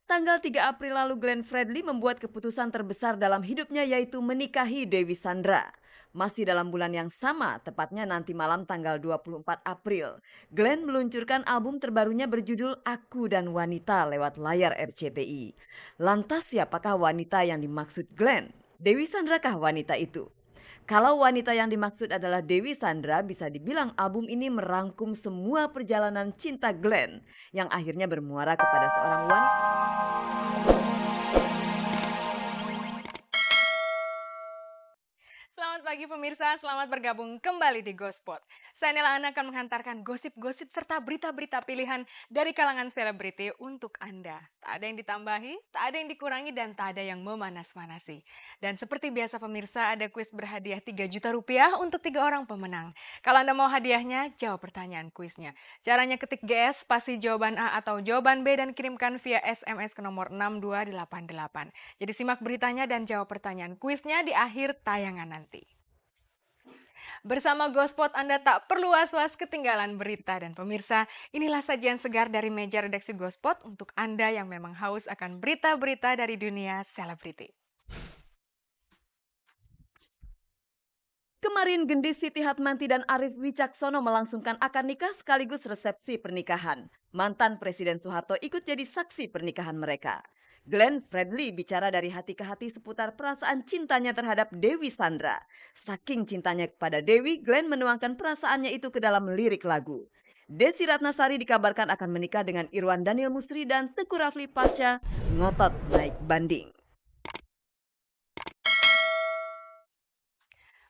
Tanggal 3 April lalu Glenn Fredly membuat keputusan terbesar dalam hidupnya yaitu menikahi Dewi Sandra. Masih dalam bulan yang sama, tepatnya nanti malam tanggal 24 April, Glenn meluncurkan album terbarunya berjudul Aku dan Wanita lewat layar RCTI. Lantas siapakah wanita yang dimaksud Glenn? Dewi Sandra kah wanita itu? Kalau wanita yang dimaksud adalah Dewi Sandra, bisa dibilang album ini merangkum semua perjalanan cinta Glenn yang akhirnya bermuara kepada seorang wanita. Selamat pagi pemirsa, selamat bergabung kembali di Gospot. Saya Nela Ana akan menghantarkan gosip-gosip serta berita-berita pilihan dari kalangan selebriti untuk Anda. Tak ada yang ditambahi, tak ada yang dikurangi, dan tak ada yang memanas-manasi. Dan seperti biasa pemirsa, ada kuis berhadiah 3 juta rupiah untuk 3 orang pemenang. Kalau Anda mau hadiahnya, jawab pertanyaan kuisnya. Caranya ketik GS, spasi jawaban A atau jawaban B dan kirimkan via SMS ke nomor 6288. Jadi simak beritanya dan jawab pertanyaan kuisnya di akhir tayangan nanti. Bersama Gospot Anda tak perlu was-was ketinggalan berita. Dan pemirsa, inilah sajian segar dari meja redaksi Gospot untuk Anda yang memang haus akan berita-berita dari dunia selebriti. Kemarin gendis Siti Hatmanti dan Arief Wicaksono melangsungkan akad nikah sekaligus resepsi pernikahan. Mantan Presiden Soeharto ikut jadi saksi pernikahan mereka. Glenn Fredly bicara dari hati ke hati seputar perasaan cintanya terhadap Dewi Sandra. Saking cintanya kepada Dewi, Glenn menuangkan perasaannya itu ke dalam lirik lagu. Desi Ratnasari dikabarkan akan menikah dengan Irwan Daniel Musri dan Teguh Rafli pasca ngotot naik banding.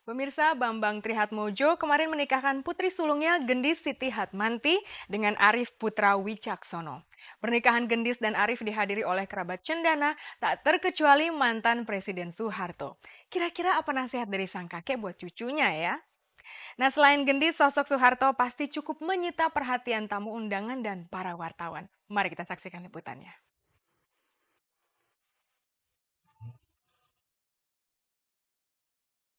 Pemirsa, Bambang Trihatmojo kemarin menikahkan putri sulungnya Gendis Siti Hatmanti dengan Arief Putra Wicaksono. Pernikahan Gendis dan Arief dihadiri oleh kerabat cendana tak terkecuali mantan Presiden Soeharto. Kira-kira apa nasihat dari sang kakek buat cucunya ya? Nah, selain Gendis, sosok Soeharto pasti cukup menyita perhatian tamu undangan dan para wartawan. Mari kita saksikan liputannya.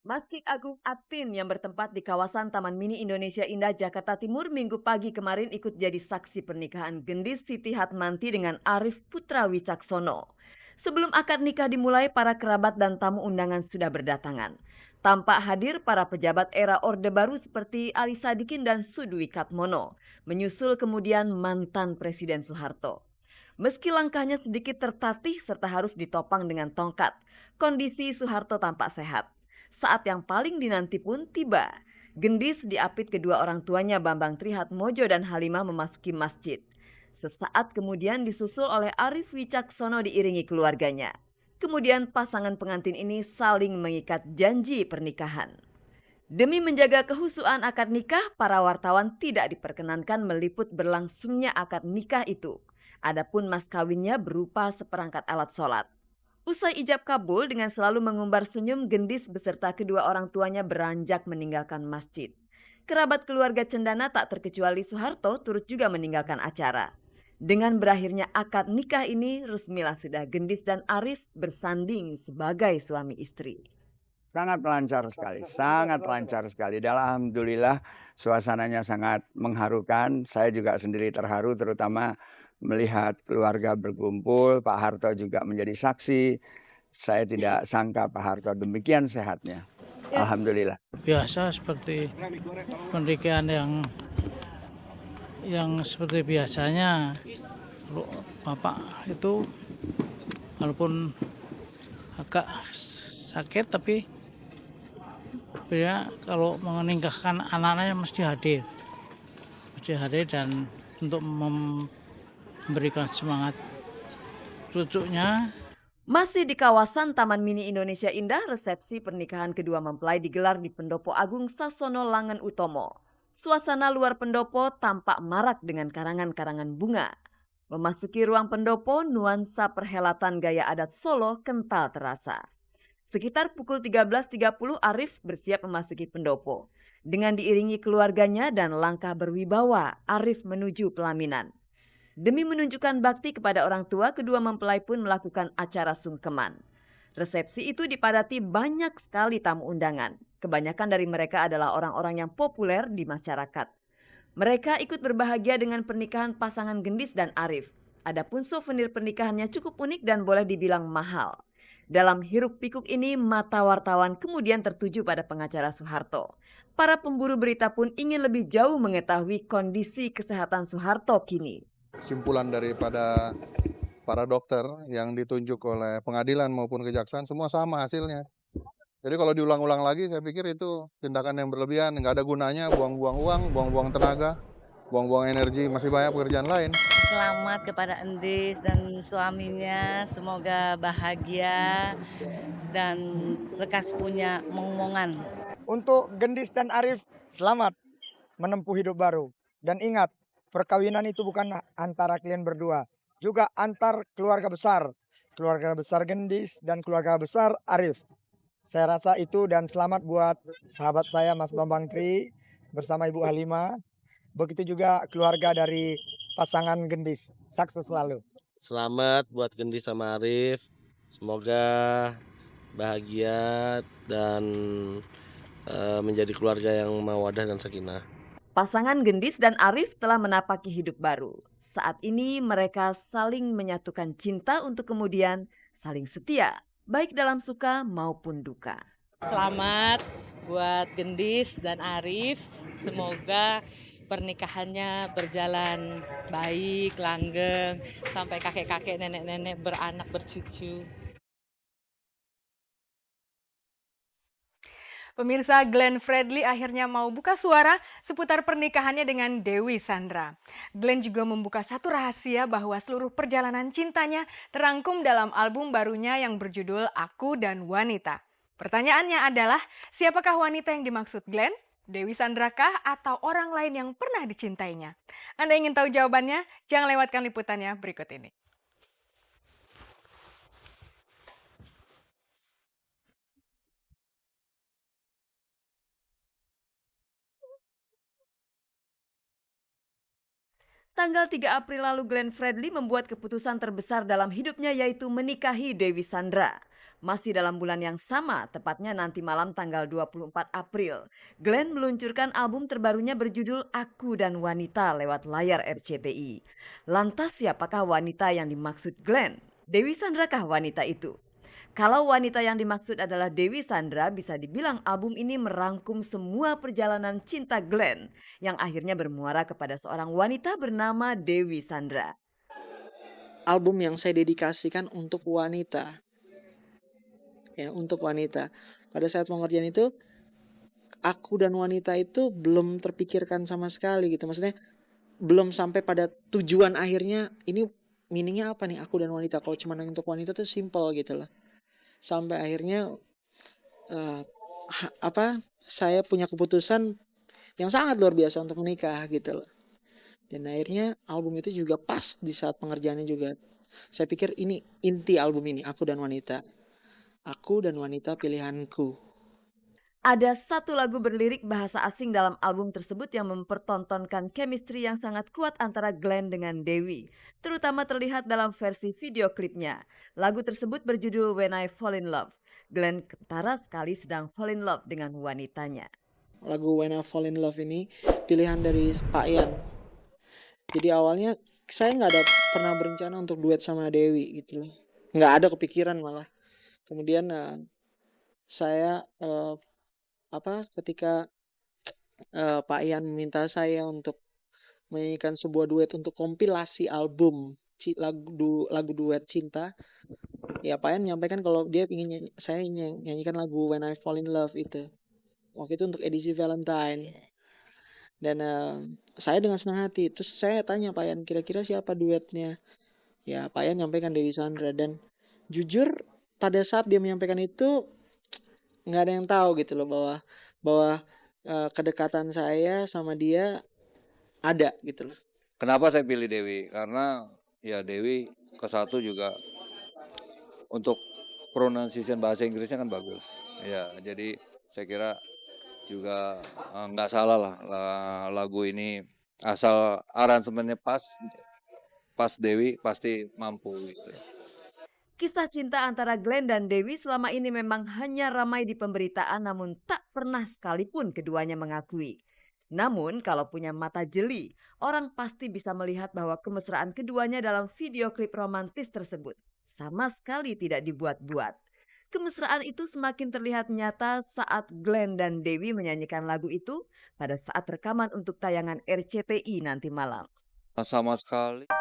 Masjid Agung Atin yang bertempat di kawasan Taman Mini Indonesia Indah, Jakarta Timur Minggu pagi kemarin ikut jadi saksi pernikahan Gendis Siti Hatmanti dengan Arief Putra Wicaksono. Sebelum akad nikah dimulai, para kerabat dan tamu undangan sudah berdatangan. Tampak hadir para pejabat era Orde Baru seperti Ali Sadikin dan Sudwi Katmono, menyusul kemudian mantan Presiden Soeharto. Meski langkahnya sedikit tertatih serta harus ditopang dengan tongkat, kondisi Soeharto tampak sehat. Saat yang paling dinanti pun tiba. Gendis diapit kedua orang tuanya Bambang Trihatmojo dan Halimah memasuki masjid. Sesaat kemudian disusul oleh Arief Wicaksono diiringi keluarganya. Kemudian pasangan pengantin ini saling mengikat janji pernikahan. Demi menjaga kehusuan akad nikah, para wartawan tidak diperkenankan meliput berlangsungnya akad nikah itu. Adapun mas kawinnya berupa seperangkat alat sholat. Usai ijab kabul dengan selalu mengumbar senyum, Gendis beserta kedua orang tuanya beranjak meninggalkan masjid. Kerabat keluarga cendana tak terkecuali Soeharto turut juga meninggalkan acara. Dengan berakhirnya akad nikah ini, resmilah sudah Gendis dan Arief bersanding sebagai suami istri. Sangat lancar sekali, sangat lancar sekali. Dan alhamdulillah suasananya sangat mengharukan. Saya juga sendiri terharu terutama melihat keluarga berkumpul, Pak Harto juga menjadi saksi. Saya tidak sangka Pak Harto demikian sehatnya. Alhamdulillah. Biasa seperti pernikahan yang seperti biasanya. Kalau Bapak itu walaupun agak sakit tapi dia kalau menikahkan anak-anaknya mesti hadir dan untuk memberikan semangat cucunya. Masih di kawasan Taman Mini Indonesia Indah, resepsi pernikahan kedua mempelai digelar di Pendopo Agung Sasono Langen Utomo. Suasana luar pendopo tampak marak dengan karangan-karangan bunga. Memasuki ruang pendopo, nuansa perhelatan gaya adat Solo kental terasa. Sekitar pukul 13.30 Arief bersiap memasuki pendopo. Dengan diiringi keluarganya dan langkah berwibawa, Arief menuju pelaminan. Demi menunjukkan bakti kepada orang tua, kedua mempelai pun melakukan acara sungkeman. Resepsi itu dipadati banyak sekali tamu undangan. Kebanyakan dari mereka adalah orang-orang yang populer di masyarakat. Mereka ikut berbahagia dengan pernikahan pasangan Gendis dan Arief. Adapun souvenir pernikahannya cukup unik dan boleh dibilang mahal. Dalam hiruk-pikuk ini, mata wartawan kemudian tertuju pada pengacara Soeharto. Para pemburu berita pun ingin lebih jauh mengetahui kondisi kesehatan Soeharto kini. Kesimpulan daripada para dokter yang ditunjuk oleh pengadilan maupun kejaksaan semua sama hasilnya. Jadi kalau diulang-ulang lagi saya pikir itu tindakan yang berlebihan, nggak ada gunanya, buang-buang uang, buang-buang tenaga, buang-buang energi, masih banyak pekerjaan lain. Selamat kepada Endis dan suaminya, semoga bahagia dan lekas punya momongan. Untuk Gendis dan Arif, selamat menempuh hidup baru. Dan ingat, perkawinan itu bukan antara kalian berdua, juga antar keluarga besar. Keluarga besar Gendis dan keluarga besar Arif. Saya rasa itu, dan selamat buat sahabat saya Mas Bambang Tri bersama Ibu Halimah. Begitu juga keluarga dari pasangan Gendis. Sukses selalu. Selamat buat Gendis sama Arif. Semoga bahagia dan menjadi keluarga yang mawadah dan sakinah. Pasangan Gendis dan Arif telah menapaki hidup baru. Saat ini mereka saling menyatukan cinta untuk kemudian saling setia, baik dalam suka maupun duka. Selamat buat Gendis dan Arif, semoga pernikahannya berjalan baik, langgeng, sampai kakek-kakek, nenek-nenek beranak bercucu. Pemirsa, Glenn Fredly akhirnya mau buka suara seputar pernikahannya dengan Dewi Sandra. Glenn juga membuka satu rahasia bahwa seluruh perjalanan cintanya terangkum dalam album barunya yang berjudul Aku dan Wanita. Pertanyaannya adalah, siapakah wanita yang dimaksud Glenn? Dewi Sandra kah atau orang lain yang pernah dicintainya? Anda ingin tahu jawabannya? Jangan lewatkan liputannya berikut ini. Tanggal 3 April lalu Glenn Fredly membuat keputusan terbesar dalam hidupnya, yaitu menikahi Dewi Sandra. Masih dalam bulan yang sama, tepatnya nanti malam tanggal 24 April, Glenn meluncurkan album terbarunya berjudul Aku dan Wanita lewat layar RCTI. Lantas siapakah wanita yang dimaksud Glenn? Dewi Sandra kah wanita itu? Kalau wanita yang dimaksud adalah Dewi Sandra, bisa dibilang album ini merangkum semua perjalanan cinta Glenn yang akhirnya bermuara kepada seorang wanita bernama Dewi Sandra. Album yang saya dedikasikan untuk wanita. Ya, untuk wanita. Pada saat pengerjaan itu, aku dan wanita itu belum terpikirkan sama sekali gitu. Maksudnya belum sampai pada tujuan akhirnya, ini meaningnya apa nih aku dan wanita. Kalau cuma untuk wanita tuh simple gitu loh. Sampai akhirnya saya punya keputusan yang sangat luar biasa untuk menikah gitu loh. Dan akhirnya album itu juga pas di saat pengerjaannya juga. Saya pikir ini inti album ini, Aku dan Wanita. Aku dan Wanita pilihanku. Ada satu lagu berlirik bahasa asing dalam album tersebut yang mempertontonkan chemistry yang sangat kuat antara Glenn dengan Dewi. Terutama terlihat dalam versi video klipnya. Lagu tersebut berjudul When I Fall in Love. Glenn kentara sekali sedang fall in love dengan wanitanya. Lagu When I Fall in Love ini pilihan dari Pak Ian. Jadi awalnya saya nggak ada pernah berencana untuk duet sama Dewi gitu loh. Nggak ada kepikiran malah. Kemudian saya ketika Pak Ian meminta saya untuk menyanyikan sebuah duet untuk kompilasi album lagu duet cinta, ya Pak Ian menyampaikan kalau dia ingin saya nyanyikan lagu When I Fall in Love itu. Waktu itu untuk edisi Valentine. Dan saya dengan senang hati, terus saya tanya Pak Ian, kira-kira siapa duetnya? Ya Pak Ian menyampaikan Dewi Sandra. Dan jujur pada saat dia menyampaikan itu nggak ada yang tahu gitu loh bahwa kedekatan saya sama dia ada gitu loh. Kenapa saya pilih Dewi? Karena ya Dewi ke-1 juga untuk pronunciation bahasa Inggrisnya kan bagus. Ya, jadi saya kira juga nggak salah lah lagu ini, asal aransemennya pas Dewi pasti mampu gitu. Kisah cinta antara Glenn dan Dewi selama ini memang hanya ramai di pemberitaan, namun tak pernah sekalipun keduanya mengakui. Namun kalau punya mata jeli, orang pasti bisa melihat bahwa kemesraan keduanya dalam video klip romantis tersebut sama sekali tidak dibuat-buat. Kemesraan itu semakin terlihat nyata saat Glenn dan Dewi menyanyikan lagu itu pada saat rekaman untuk tayangan RCTI nanti malam. Sama sekali.